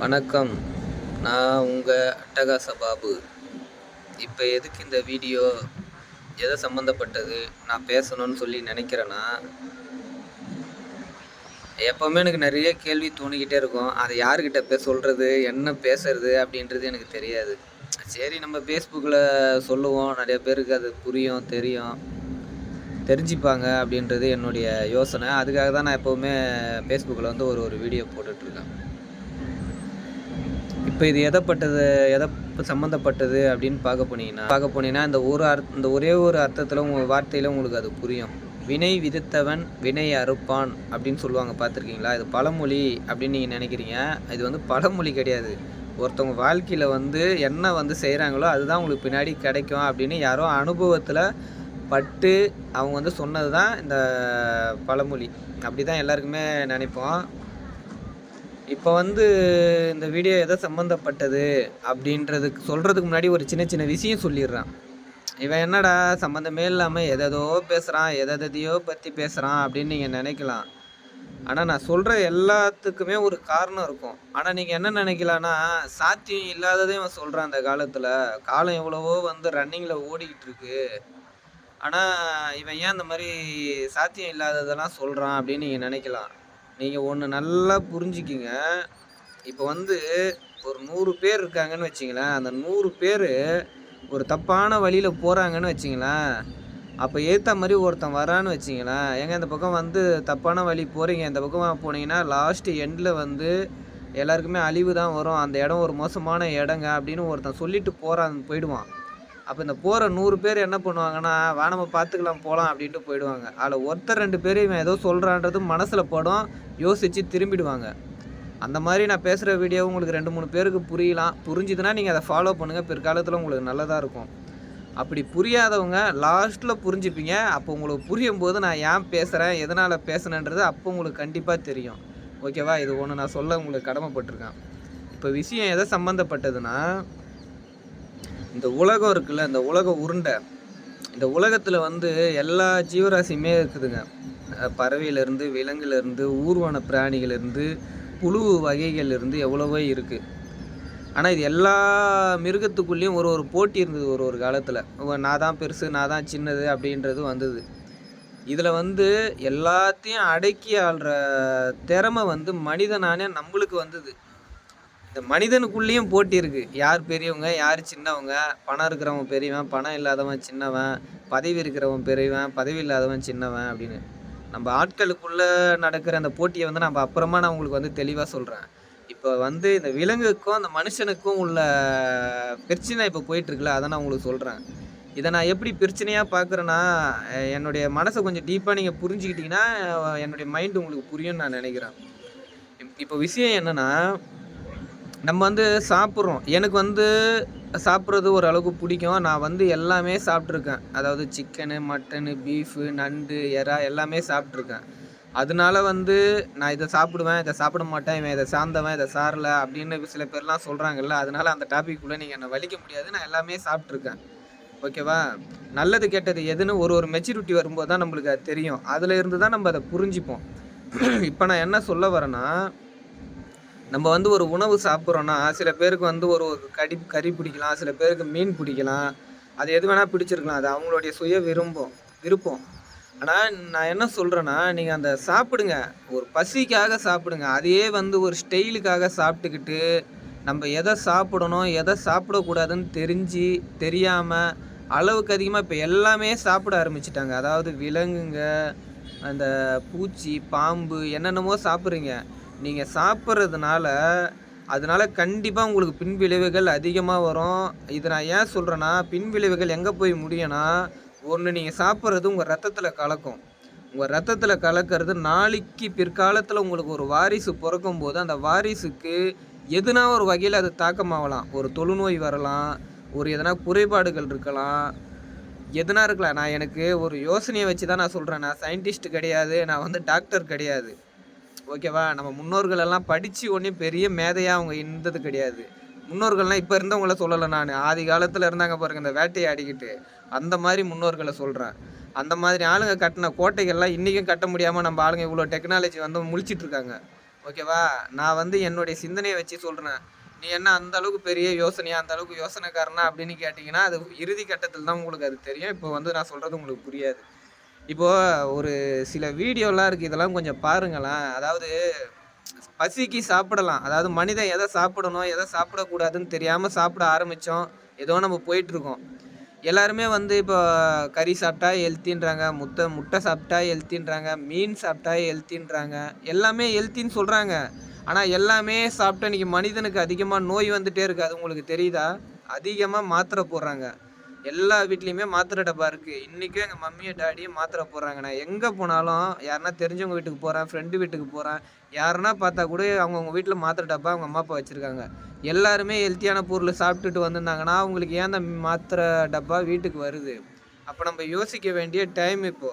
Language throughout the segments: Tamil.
வணக்கம். நான் உங்கள் அட்டகாச பாபு. இப்போ எதுக்கு இந்த வீடியோ, எதை சம்மந்தப்பட்டது நான் பேசணும்னு சொல்லி நினைக்கிறேன்னா, எப்போவுமே எனக்கு நிறைய கேள்வி தோணிக்கிட்டே இருக்கும். அதை யாருக்கிட்ட சொல்கிறது, என்ன பேசுறது அப்படின்றது எனக்கு தெரியாது. சரி, நம்ம ஃபேஸ்புக்கில் சொல்லுவோம், நிறைய பேருக்கு அது புரியும், தெரிஞ்சுப்பாங்க அப்படின்றது என்னுடைய யோசனை. அதுக்காக தான் நான் எப்போவுமே ஃபேஸ்புக்கில் வந்து ஒரு வீடியோ போட்டுட்ருக்கேன். இப்போ இது எதை சம்மந்தப்பட்டது அப்படின்னு பார்க்க போனீங்கன்னா இந்த ஒரே ஒரு அர்த்தத்தில் உங்கள் வார்த்தையில் உங்களுக்கு அது புரியும். வினை விதித்தவன் வினை அறுப்பான் அப்படின்னு சொல்லுவாங்க, பார்த்துருக்கீங்களா? இது பழமொழி அப்படின்னு நீங்கள் நினைக்கிறீங்க. இது வந்து பழமொழி கிடையாது. ஒருத்தவங்க வாழ்க்கையில் வந்து என்ன வந்து செய்கிறாங்களோ அதுதான் உங்களுக்கு பின்னாடி கிடைக்கும் அப்படின்னு யாரோ அனுபவத்தில் பட்டு அவங்க வந்து சொன்னது தான் இந்த பழமொழி. அப்படி தான் எல்லாருக்குமே நினைப்போம். இப்போ வந்து இந்த வீடியோ எதை சம்மந்தப்பட்டது அப்படின்றதுக்கு சொல்கிறதுக்கு முன்னாடி ஒரு சின்ன சின்ன விஷயம் சொல்லிடுறான். இவன் என்னடா சம்மந்தமே இல்லாமல் எதோ பேசுகிறான், எதையோ பற்றி பேசுகிறான் அப்படின்னு நீங்கள் நினைக்கலாம். ஆனால் நான் சொல்கிற எல்லாத்துக்குமே ஒரு காரணம் இருக்கும். ஆனால் நீங்கள் என்ன நினைக்கலான்னா, சாத்தியம் இல்லாததே இவன் சொல்கிறான். அந்த காலத்தில் காலம் எவ்வளவோ வந்து ரன்னிங்கில் ஓடிக்கிட்டு இருக்கு. ஆனால் இவன் ஏன் இந்த மாதிரி சாத்தியம் இல்லாததெல்லாம் சொல்கிறான் அப்படின்னு நீங்கள் நினைக்கலாம். நீங்கள் ஒன்று நல்லா புரிஞ்சுக்கிங்க. இப்போ வந்து ஒரு 100 பேர் இருக்காங்கன்னு வச்சிங்களேன். அந்த 100 பேர் ஒரு தப்பான வழியில் போகிறாங்கன்னு வச்சிங்களேன். அப்போ ஏற்ற மாதிரி ஒருத்தன் வரான்னு வச்சிங்களேன். ஏங்க இந்த பக்கம் வந்து தப்பான வழி போகிறீங்க, இந்த பக்கம் போனீங்கன்னா லாஸ்ட்டு எண்டில் வந்து எல்லாருக்குமே அழிவு தான் வரும், அந்த இடம் ஒரு மோசமான இடங்க அப்படின்னு ஒருத்தன் சொல்லிட்டு போயிடுவான். அப்போ இந்த போகிற 100 பேர் என்ன பண்ணுவாங்கன்னா, வா நம்ம பார்த்துக்கலாம் போகலாம் அப்படின்ட்டு போயிடுவாங்க. அதில் ஒருத்தர் 2 பேர் இவன் ஏதோ சொல்கிறான்றது மனசில் படும், யோசித்து திரும்பிடுவாங்க. அந்த மாதிரி நான் பேசுகிற வீடியோ உங்களுக்கு 2-3 பேருக்கு புரிஞ்சுதுன்னா நீங்கள் அதை ஃபாலோ பண்ணுங்கள். பிற்காலத்தில் உங்களுக்கு நல்லதாக இருக்கும். அப்படி புரியாதவங்க லாஸ்ட்டில் புரிஞ்சுப்பீங்க. அப்போ உங்களுக்கு புரியும் போது நான் ஏன் பேசுகிறேன், எதனால் பேசுனேன்றது அப்போ உங்களுக்கு கண்டிப்பாக தெரியும். ஓகேவா? இது ஒன்று நான் சொல்ல உங்களுக்கு கடமைப்பட்டிருக்கேன். இப்போ விஷயம் எதை சம்மந்தப்பட்டதுன்னா, இந்த உலகம் இருக்குல்ல, இந்த உலக உருண்டை, இந்த உலகத்தில் வந்து எல்லா ஜீவராசியுமே இருக்குதுங்க. பறவையிலேருந்து, விலங்குலேருந்து, ஊர்வன பிராணிகளிலிருந்து, புழு வகைகள்லேருந்து எவ்வளவோ இருக்குது. ஆனால் இது எல்லா மிருகத்துக்குள்ளேயும் ஒரு போட்டி இருந்தது ஒரு காலத்தில். நான் தான் பெருசு, நான் தான் சின்னது அப்படின்றது வந்தது. இதில் வந்து எல்லாத்தையும் அடக்கி ஆள்ற திறமை வந்து மனிதனானே நம்மளுக்கு வந்தது. இந்த மனிதனுக்குள்ளேயும் போட்டி இருக்குது. யார் பெரியவங்க, யார் சின்னவங்க, பணம் இருக்கிறவன் பெரியவன், பணம் இல்லாதவன் சின்னவன், பதவி இருக்கிறவன் பெரியவன், பதவி இல்லாதவன் சின்னவன் அப்படின்னு. நம்ம ஆட்களுக்குள்ளே நடக்கிற அந்த போட்டியை வந்து நான் உங்களுக்கு வந்து தெளிவாக சொல்கிறேன். இப்போ வந்து இந்த விலங்குக்கும் அந்த மனுஷனுக்கும் உள்ள பிரச்சனை இப்போ போயிட்டுருக்குல்ல, அதை நான் உங்களுக்கு சொல்கிறேன். இதை நான் எப்படி பிரச்சனையாக பார்க்குறேன்னா, என்னுடைய மனசை கொஞ்சம் டீப்பாக நீங்கள் புரிஞ்சுக்கிட்டிங்கன்னா என்னுடைய மைண்டு உங்களுக்கு புரியும்னு நான் நினைக்கிறேன். இப்போ விஷயம் என்னென்னா, நம்ம வந்து சாப்பிட்றோம். எனக்கு வந்து சாப்பிட்றது ஓரளவுக்கு பிடிக்கும். நான் வந்து எல்லாமே சாப்பிட்ருக்கேன். அதாவது சிக்கனு, மட்டனு, பீஃபு, நண்டு, எறா எல்லாமே சாப்பிட்ருக்கேன். அதனால வந்து நான் இதை சாப்பிடுவேன், இதை சாப்பிட மாட்டேன், இவன் இதை சார்ந்தவன், இதை சாரல அப்படின்னு சில பேர்லாம் சொல்கிறாங்கல்ல. அதனால அந்த டாபிக்குள்ளே நீங்கள் என்னை வலிக்க முடியாது. நான் எல்லாமே சாப்பிட்ருக்கேன். ஓகேவா? நல்லது கெட்டது எதுன்னு ஒரு மெச்சூரிட்டி வரும்போது தான் நம்மளுக்கு அது தெரியும். அதில் இருந்து தான் நம்ம அதை புரிஞ்சுப்போம். இப்போ நான் என்ன சொல்ல வரேன்னா, நம்ம வந்து ஒரு உணவு சாப்பிட்றோன்னா, சில பேருக்கு வந்து ஒரு கறி பிடிக்கலாம், சில பேருக்கு மீன் பிடிக்கலாம். அது எது வேணால் பிடிச்சிருக்கலாம். அது அவங்களுடைய விருப்பம். ஆனால் நான் என்ன சொல்கிறேன்னா, நீங்கள் அந்த சாப்பிடுங்க, ஒரு பசிக்காக சாப்பிடுங்க. அதையே வந்து ஒரு ஸ்டைலுக்காக சாப்பிட்டுக்கிட்டு, நம்ம எதை சாப்பிடணும், எதை சாப்பிடக்கூடாதுன்னு தெரியாமல் அளவுக்கு அதிகமாக இப்போ எல்லாமே சாப்பிட ஆரம்பிச்சிட்டாங்க. அதாவது விலங்குங்க, அந்த பூச்சி, பாம்பு என்னென்னமோ சாப்பிட்றீங்க. நீங்கள் சாப்பிட்றதுனால அதனால கண்டிப்பாக உங்களுக்கு பின்விளைவுகள் அதிகமாக வரும். இது நான் ஏன் சொல்கிறேன்னா, பின்விளைவுகள் எங்கே போய் முடியும்னா, ஒன்று நீங்கள் சாப்பிட்றது உங்கள் ரத்தத்தில் கலக்கும். உங்கள் ரத்தத்தில் கலக்கிறது நாளைக்கு பிற்காலத்தில் உங்களுக்கு ஒரு வாரிசு பிறக்கும்போது அந்த வாரிசுக்கு எதுனா ஒரு வகையில் அது தாக்கமாகலாம். ஒரு தொழுநோய் வரலாம், ஒரு எதனா குறைபாடுகள் இருக்கலாம், எதுனா இருக்கலாம். நான் எனக்கு ஒரு யோசனையை வச்சு தான் நான் சொல்கிறேன். நான் சயின்டிஸ்ட் கிடையாது, நான் வந்து டாக்டர் கிடையாது. ஓகேவா? நம்ம முன்னோர்கள் எல்லாம் படித்து ஒன்றும் பெரிய மேதையாக அவங்க இருந்தது கிடையாது. முன்னோர்கள்லாம் இப்போ இருந்தவங்கள சொல்லலை நான். ஆதி காலத்தில் இருந்தாங்க பாருங்கள், இந்த வேட்டையாடிக்கிட்டு, அந்த மாதிரி முன்னோர்களை சொல்கிறேன். அந்த மாதிரி ஆளுங்க கட்டின கோட்டைகள்லாம் இன்றைக்கும் கட்ட முடியாமல் நம்ம ஆளுங்க இவ்வளோ டெக்னாலஜி வந்து முழிச்சிட்ருக்காங்க. ஓகேவா? நான் வந்து என்னுடைய சிந்தனையை வச்சு சொல்கிறேன். நீ என்ன அந்த அளவுக்கு பெரிய யோசனையா, அந்த அளவுக்கு யோசனைக்காரனா அப்படின்னு கேட்டிங்கன்னா, அது இறுதி கட்டத்தில் தான் உங்களுக்கு அது தெரியும். இப்போ வந்து நான் சொல்கிறது உங்களுக்கு புரியாது. இப்போ ஒரு சில வீடியோலாம் இருக்குது. இதெல்லாம் கொஞ்சம் பாருங்களேன். அதாவது பசிக்கு சாப்பிடலாம். அதாவது மனிதன் எதை சாப்பிடணும், எதை சாப்பிடக்கூடாதுன்னு தெரியாம சாப்பிட ஆரம்பிச்சோம். ஏதோ நம்ம போயிட்டுருக்கோம். எல்லாருமே வந்து இப்போ கறி சாப்பிட்டா ஹெல்த்தின்றாங்க, முட்டை சாப்பிட்டா ஹெல்த்தின்றாங்க, மீன் சாப்பிட்டா ஹெல்த்தின்றாங்க. எல்லாமே ஹெல்த்தின்னு சொல்றாங்க. ஆனா எல்லாமே சாப்பிட்டா இன்னைக்கு மனிதனுக்கு அதிகமா நோய் வந்துட்டே இருக்கு. அது உங்களுக்கு தெரியுதா? அதிகமா மாத்திரை போடுறாங்க. எல்லா வீட்லயுமே மாத்திரை டப்பா இருக்கு. இன்னைக்கும் எங்க மம்மியும் டாடியும் மாத்திரை போடுறாங்க. நான் எங்க போனாலும் யாருன்னா தெரிஞ்சவங்க வீட்டுக்கு போறேன், ஃப்ரெண்டு வீட்டுக்கு போறேன். யாருன்னா பார்த்தா கூட அவங்கவங்க வீட்ல மாத்திரை டப்பா அவங்க அம்மா, அப்பா வச்சிருக்காங்க. எல்லாருமே ஹெல்த்தியான பொருள் சாப்பிட்டுட்டு வந்திருந்தாங்கன்னா, அவங்களுக்கு ஏன் அந்த மாத்திரை டப்பா வீட்டுக்கு வருது? அப்ப நம்ம யோசிக்க வேண்டிய டைம் இப்போ.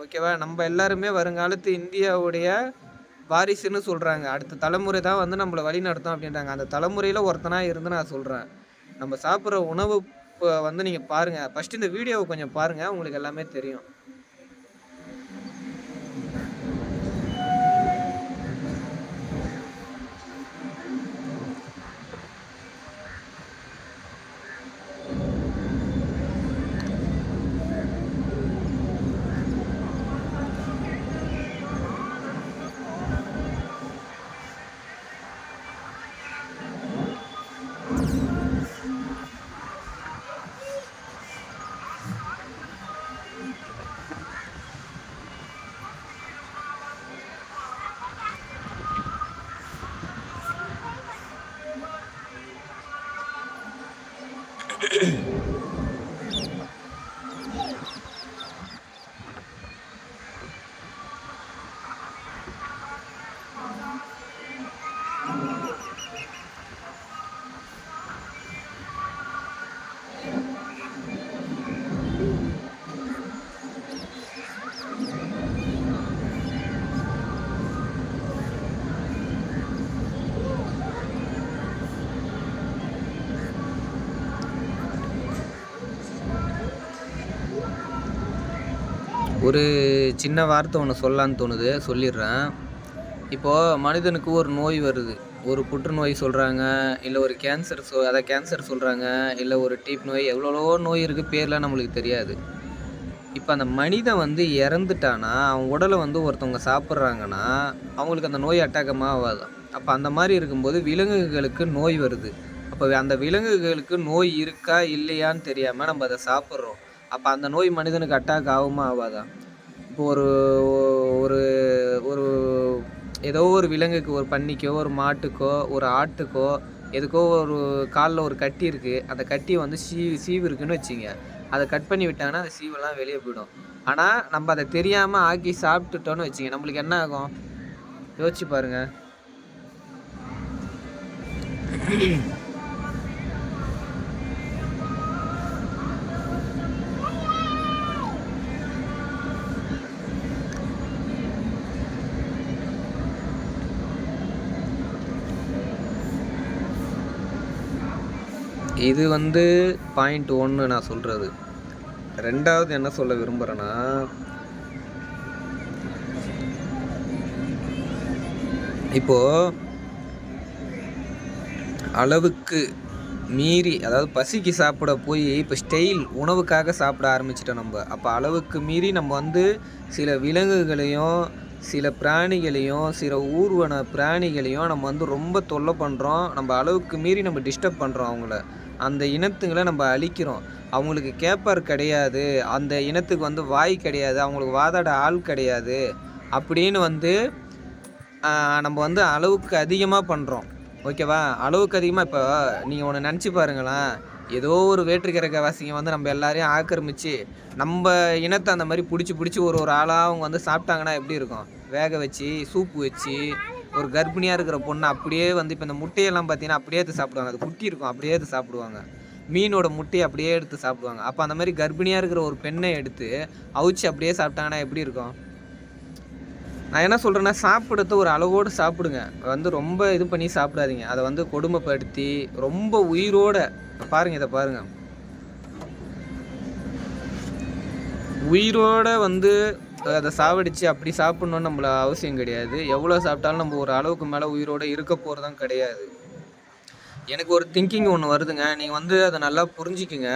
ஓகேவா? நம்ம எல்லாருமே வருங்காலத்து இந்தியாவுடைய வாரிசுன்னு சொல்றாங்க. அடுத்த தலைமுறை தான் வந்து நம்மள வழிநடத்தும் அப்படின்றாங்க. அந்த தலைமுறையில ஒருத்தனா இருந்து நான் சொல்றேன். நம்ம சாப்பிடுற உணவு வந்து நீங்க பாருங்க. ஃபர்ஸ்ட் இந்த வீடியோவ கொஞ்சம் பாருங்க. உங்களுக்கு எல்லாமே தெரியும். ஒரு சின்ன வார்த்தை ஒன்று சொல்லலான்னு தோணுது, சொல்லிடுறேன். இப்போது மனிதனுக்கு ஒரு நோய் வருது. ஒரு புற்றுநோய் சொல்கிறாங்க, இல்லை ஒரு கேன்சர் கேன்சர் சொல்கிறாங்க, இல்லை ஒரு டீப் நோய், எவ்வளோ நோய் இருக்குது, பேர்லாம் நம்மளுக்கு தெரியாது. இப்போ அந்த மனிதன் வந்து இறந்துட்டானா, அவன் உடலை வந்து ஒருத்தவங்க சாப்பிட்றாங்கன்னா, அவங்களுக்கு அந்த நோய் அட்டாக்கமாக ஆகாதாம். அப்போ அந்த மாதிரி இருக்கும்போது விலங்குகளுக்கு நோய் வருது. அப்போ அந்த விலங்குகளுக்கு நோய் இருக்கா இல்லையான்னு தெரியாமல் நம்ம அதை சாப்பிட்றோம். அப்போ அந்த நோய் மனிதனுக்கு அட்டாக் ஆகுமா ஆகாதா? இப்போ ஒரு ஒரு ஒரு ஏதோ ஒரு விலங்குக்கு, ஒரு பன்னிக்கோ, ஒரு மாட்டுக்கோ, ஒரு ஆட்டுக்கோ, எதுக்கோ ஒரு காலில் ஒரு கட்டி இருக்குது. அந்த கட்டியை வந்து சீவு இருக்குன்னு வச்சுங்க. அதை கட் பண்ணி விட்டாங்கன்னா அந்த சீவெல்லாம் வெளியே போயிடும். ஆனால் நம்ம அதை தெரியாமல் ஆக்கி சாப்பிட்டுட்டோன்னு வச்சுங்க, நம்மளுக்கு என்ன ஆகும்? யோசிச்சு பாருங்க. இது வந்து பாயிண்ட் 1 நான் சொல்கிறது. 2வது என்ன சொல்ல விரும்புகிறேன்னா, இப்போது அளவுக்கு மீறி, அதாவது பசிக்கு சாப்பிட போய் இப்போ ஸ்டைல் உணவுக்காக சாப்பிட ஆரம்பிச்சிட்டோம் நம்ம. அப்போ அளவுக்கு மீறி நம்ம வந்து சில விலங்குகளையும், சில பிராணிகளையும், சில ஊர்வன பிராணிகளையும் நம்ம வந்து ரொம்ப தொல்லை பண்ணுறோம். நம்ம அளவுக்கு மீறி நம்ம டிஸ்டர்ப் பண்ணுறோம் அவங்கள. அந்த இனத்துங்களை நம்ம அழிக்கிறோம். அவங்களுக்கு கேப்பார் கிடையாது, அந்த இனத்துக்கு வந்து வாய் கிடையாது, அவங்களுக்கு வாதாட ஆள் கிடையாது அப்படின்னு வந்து நம்ம வந்து அளவுக்கு அதிகமாக பண்ணுறோம். ஓகேவா? அளவுக்கு அதிகமாக இப்போ நீங்கள் ஒன்று நினச்சி பாருங்களேன். ஏதோ ஒரு வேற்றுக்கிரகவாசிங்க வந்து நம்ம எல்லாரையும் ஆக்கிரமித்து நம்ம இனத்தை அந்த மாதிரி பிடிச்சி ஒரு ஆளாக அவங்க வந்து சாப்பிட்டாங்கன்னா எப்படி இருக்கும்? வேக வச்சு சூப்பு வச்சு ஒரு கர்ப்பிணியாக இருக்கிற பொண்ணை அப்படியே வந்து இப்போ இந்த முட்டையெல்லாம் பார்த்தீங்கன்னா அப்படியே எடுத்து சாப்பிடுவாங்க. அது குட்டி இருக்கும், அப்படியே எடுத்து சாப்பிடுவாங்க. மீனோட முட்டையை அப்படியே எடுத்து சாப்பிடுவாங்க. அப்போ அந்த மாதிரி கர்ப்பிணியாக இருக்கிற ஒரு பெண்ணை எடுத்து அவிச்சு அப்படியே சாப்பிட்டாங்கன்னா எப்படி இருக்கும்? நான் என்ன சொல்கிறேன்னா, சாப்பிட்றத ஒரு அளவோடு சாப்பிடுங்க. வந்து ரொம்ப இது பண்ணி சாப்பிடாதீங்க. அதை வந்து கொடுமைப்படுத்தி ரொம்ப உயிரோட பாருங்கள், இதை பாருங்கள். உயிரோட வந்து அதை சாவடித்து அப்படி சாப்பிட்ணுன்னு நம்மள அவசியம் கிடையாது. எவ்வளோ சாப்பிட்டாலும் நம்ம ஒரு அளவுக்கு மேலே உயிரோடு இருக்க போகிறதும் கிடையாது. எனக்கு ஒரு திங்கிங் ஒன்று வருதுங்க. நீங்கள் அதை நல்லா புரிஞ்சுக்குங்க.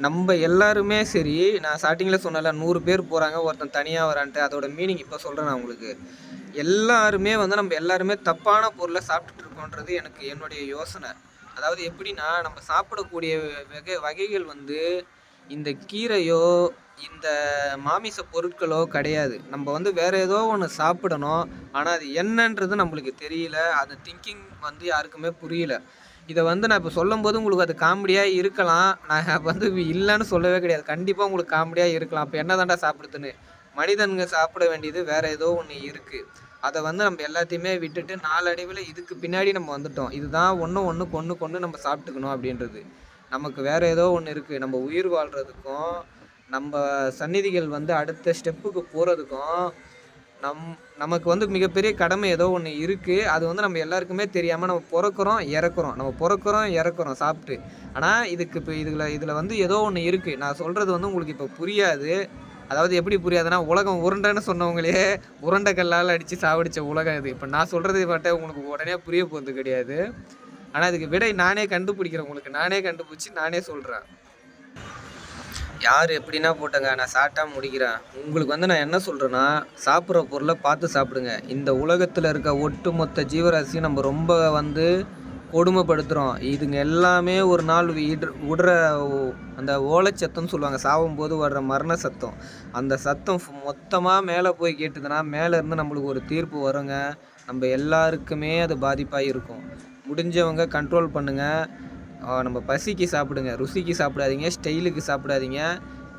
நம்ம எல்லாருமே சரி, நான் ஸ்டார்டிங்கில் சொன்னல 100 பேர் போகிறாங்க, ஒருத்தன் தனியாக வரான்ட்டு. அதோட மீனிங் இப்போ சொல்கிறேன் நான் உங்களுக்கு. எல்லாருமே நம்ம எல்லாருமே தப்பான பொருளை சாப்பிட்டுட்டு இருக்கோன்றது என்னுடைய யோசனை. அதாவது எப்படின்னா, நம்ம சாப்பிடக்கூடிய வகைகள் இந்த கீரையோ இந்த மாமிச பொருட்களோ கிடையாது. நம்ம வேற ஏதோ ஒன்று சாப்பிடணும். ஆனால் அது என்னன்றது நம்மளுக்கு தெரியல. அந்த திங்கிங் யாருக்குமே புரியல. இதை நான் இப்போ சொல்லும்போது உங்களுக்கு அது காமெடியாக இருக்கலாம். நான் இல்லைன்னு சொல்லவே கிடையாது. கண்டிப்பாக உங்களுக்கு காமெடியாக இருக்கலாம். அப்போ என்ன தாண்டா சாப்பிடுதுன்னு. மனிதனுங்க சாப்பிட வேண்டியது வேற ஏதோ ஒன்று இருக்குது. அதை நம்ம எல்லாத்தையுமே விட்டுட்டு நாளடைவில் இதுக்கு பின்னாடி நம்ம வந்துட்டோம். இதுதான் ஒன்று கொன்று நம்ம சாப்பிட்டுக்கணும் அப்படின்றது. நமக்கு வேற ஏதோ ஒன்று இருக்குது. நம்ம உயிர் வாழ்கிறதுக்கும் நம்ம சந்நிதிகள் அடுத்த ஸ்டெப்புக்கு போகிறதுக்கும் நமக்கு மிகப்பெரிய கடமை ஏதோ ஒன்று இருக்குது. அது நம்ம எல்லாருக்குமே தெரியாமல் நம்ம பிறக்கிறோம் இறக்குறோம் சாப்பிட்டு. ஆனால் இதுக்கு இப்போ இதில் ஏதோ ஒன்று இருக்குது. நான் சொல்கிறது உங்களுக்கு இப்போ புரியாது. அதாவது எப்படி புரியாதுன்னா, உலகம் உருண்டைன்னு சொன்னவங்களே உருண்டை கல்லால் அடித்து சாவடித்த உலகம் இது. இப்போ நான் சொல்கிறது மட்டும் உங்களுக்கு உடனே புரிய போகிறது கிடையாது. ஆனால் இதுக்கு விடை நானே கண்டுபிடிக்கிறேன். உங்களுக்கு நானே கண்டுபிடிச்சி நானே சொல்கிறேன். யார் எப்படின்னா போட்டங்க, நான் சாப்பிட்டா முடிக்கிறேன். உங்களுக்கு நான் என்ன சொல்கிறேன்னா, சாப்பிட்ற பொருளை பார்த்து சாப்பிடுங்க. இந்த உலகத்தில் இருக்க ஒட்டுமொத்த ஜீவராசியும் நம்ம ரொம்ப கொடுமைப்படுத்துகிறோம். இதுங்க எல்லாமே ஒரு நாள் விடுற அந்த ஓலைச்சத்தம்னு சொல்லுவாங்க. சாகும்போது வர்ற மரண சத்தம். அந்த சத்தம் மொத்தமாக மேலே போய் கேட்டுதுன்னா மேலேருந்து நம்மளுக்கு ஒரு தீர்ப்பு வருங்க. நம்ம எல்லாருக்குமே அது பாதிப்பாக இருக்கும். முடிஞ்சவங்க கண்ட்ரோல் பண்ணுங்கள். நம்ம பசிக்கு சாப்பிடுங்க, ருசிக்கு சாப்பிடாதீங்க, ஸ்டைலுக்கு சாப்பிடாதீங்க.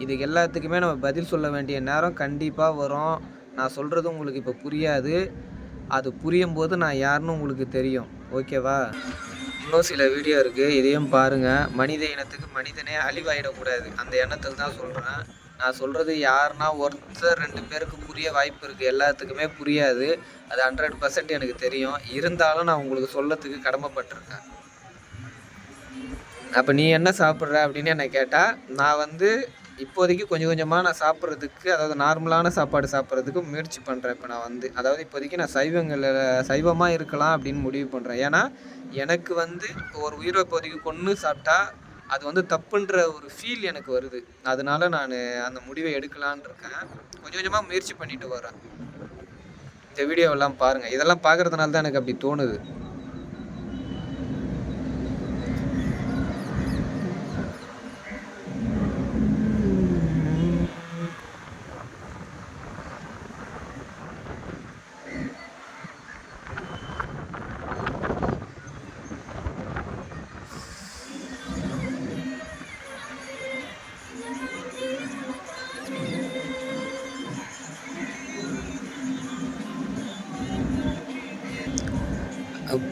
இதுக்கு எல்லாத்துக்குமே நம்ம பதில் சொல்ல வேண்டிய நேரம் கண்டிப்பாக வரும். நான் சொல்கிறது உங்களுக்கு இப்போ புரியாது. அது புரியும் போது நான் யாருன்னு உங்களுக்கு தெரியும். ஓகேவா? இன்னும் சில வீடியோ இருக்குது, இதையும் பாருங்கள். மனித இனத்துக்கு மனிதனே அழிவாயிடக்கூடாது, அந்த எண்ணத்தில் தான் சொல்கிறேன். நான் சொல்கிறது யாருன்னா ஒருத்தர் 2 பேருக்கு புரிய வாய்ப்பு இருக்குது. எல்லாத்துக்குமே புரியாது. அது 100% எனக்கு தெரியும். இருந்தாலும் நான் உங்களுக்கு சொல்லத்துக்கு கடமைப்பட்டிருக்கேன். அப்போ நீ என்ன சாப்பிட்ற அப்படின்னு என்னை கேட்டால், நான் இப்போதைக்கு கொஞ்சம் கொஞ்சமாக நான் சாப்பிட்றதுக்கு, அதாவது நார்மலான சாப்பாடு சாப்பிட்றதுக்கு முயற்சி பண்ணுறேன். இப்போ நான் அதாவது இப்போதைக்கு நான் சைவமாக இருக்கலாம் அப்படின்னு முடிவு பண்ணுறேன். ஏன்னா எனக்கு ஒரு உயிரை இப்போதைக்கு கொன்று சாப்பிட்டா அது தப்புன்ற ஒரு ஃபீல் எனக்கு வருது. அதனால நான் அந்த முடிவை எடுக்கலான் இருக்கேன். கொஞ்சம் கொஞ்சமாக முயற்சி பண்ணிட்டு வரேன். இந்த வீடியோவெல்லாம் பாருங்கள். இதெல்லாம் பார்க்குறதுனால தான் எனக்கு அப்படி தோணுது.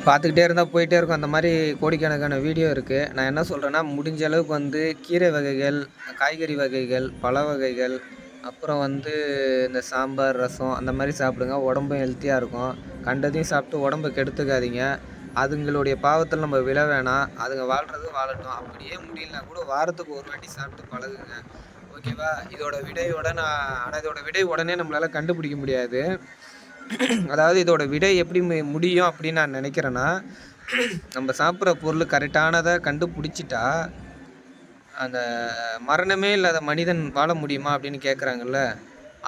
பார்த்துக்கிட்டே இருந்தால் போயிட்டே இருக்கும். அந்த மாதிரி கோடிக்கணக்கான வீடியோ இருக்குது. நான் என்ன சொல்கிறேன்னா, முடிஞ்ச அளவுக்கு கீரை வகைகள், காய்கறி வகைகள், பழ வகைகள், அப்புறம் இந்த சாம்பார், ரசம் அந்த மாதிரி சாப்பிடுங்க. உடம்பும் ஹெல்த்தியாக இருக்கும். கண்டதையும் சாப்பிட்டு உடம்பை கெடுத்துக்காதீங்க. அதுங்களுடைய பாவத்தில் நம்ம விழ வேணாம். அதுங்க வாழ்கிறது வாழட்டும். அப்படியே முடியலனா கூட வாரத்துக்கு ஒரு வாட்டி சாப்பிட்டு பழகுங்க. ஓகேவா? இதோட விடை உடனே நம்மளால் கண்டுபிடிக்க முடியாது. அதாவது இதோட விடை எப்படி முடியும் அப்படின்னு நான் நினைக்கிறேன்னா, நம்ம சாப்பிட்ற பொருள் கரெக்டானதை கண்டுபிடிச்சிட்டா அந்த மரணமே இல்லாத மனிதன் வாழ முடியுமா அப்படின்னு கேட்குறாங்கல்ல,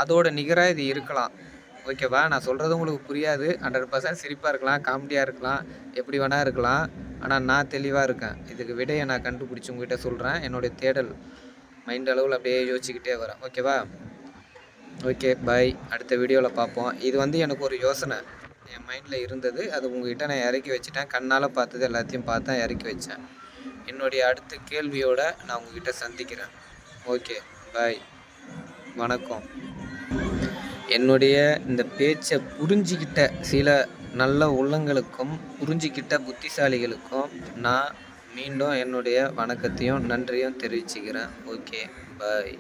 அதோட நிகராக இது இருக்கலாம். ஓகேவா? நான் சொல்கிறது உங்களுக்கு புரியாது. 100% சிரிப்பாக இருக்கலாம், காமெடியாக இருக்கலாம், எப்படி வேணால் இருக்கலாம். ஆனால் நான் தெளிவாக இருக்கேன். இதுக்கு விடையை நான் கண்டுபிடிச்சி உங்ககிட்ட சொல்கிறேன். என்னுடைய தேடல் மைண்ட் அளவில் அப்படியே யோசிச்சுக்கிட்டே வரேன். ஓகேவா? ஓகே, பாய். அடுத்த வீடியோவில் பார்ப்போம். இது எனக்கு ஒரு யோசனை என் மைண்டில் இருந்தது. அது உங்கள்கிட்ட நான் இறக்கி வச்சுட்டேன். கண்ணால் பார்த்தது எல்லாத்தையும் பார்த்தேன், இறக்கி வச்சேன். என்னுடைய அடுத்த கேள்வியோடு நான் உங்கள்கிட்ட சந்திக்கிறேன். ஓகே, பாய், வணக்கம். என்னுடைய இந்த பேச்சை புரிஞ்சிக்கிட்ட சில நல்ல உள்ளங்களுக்கும் புரிஞ்சிக்கிட்ட புத்திசாலிகளுக்கும் நான் மீண்டும் என்னுடைய வணக்கத்தையும் நன்றியும் தெரிவிச்சுக்கிறேன். ஓகே, பாய்.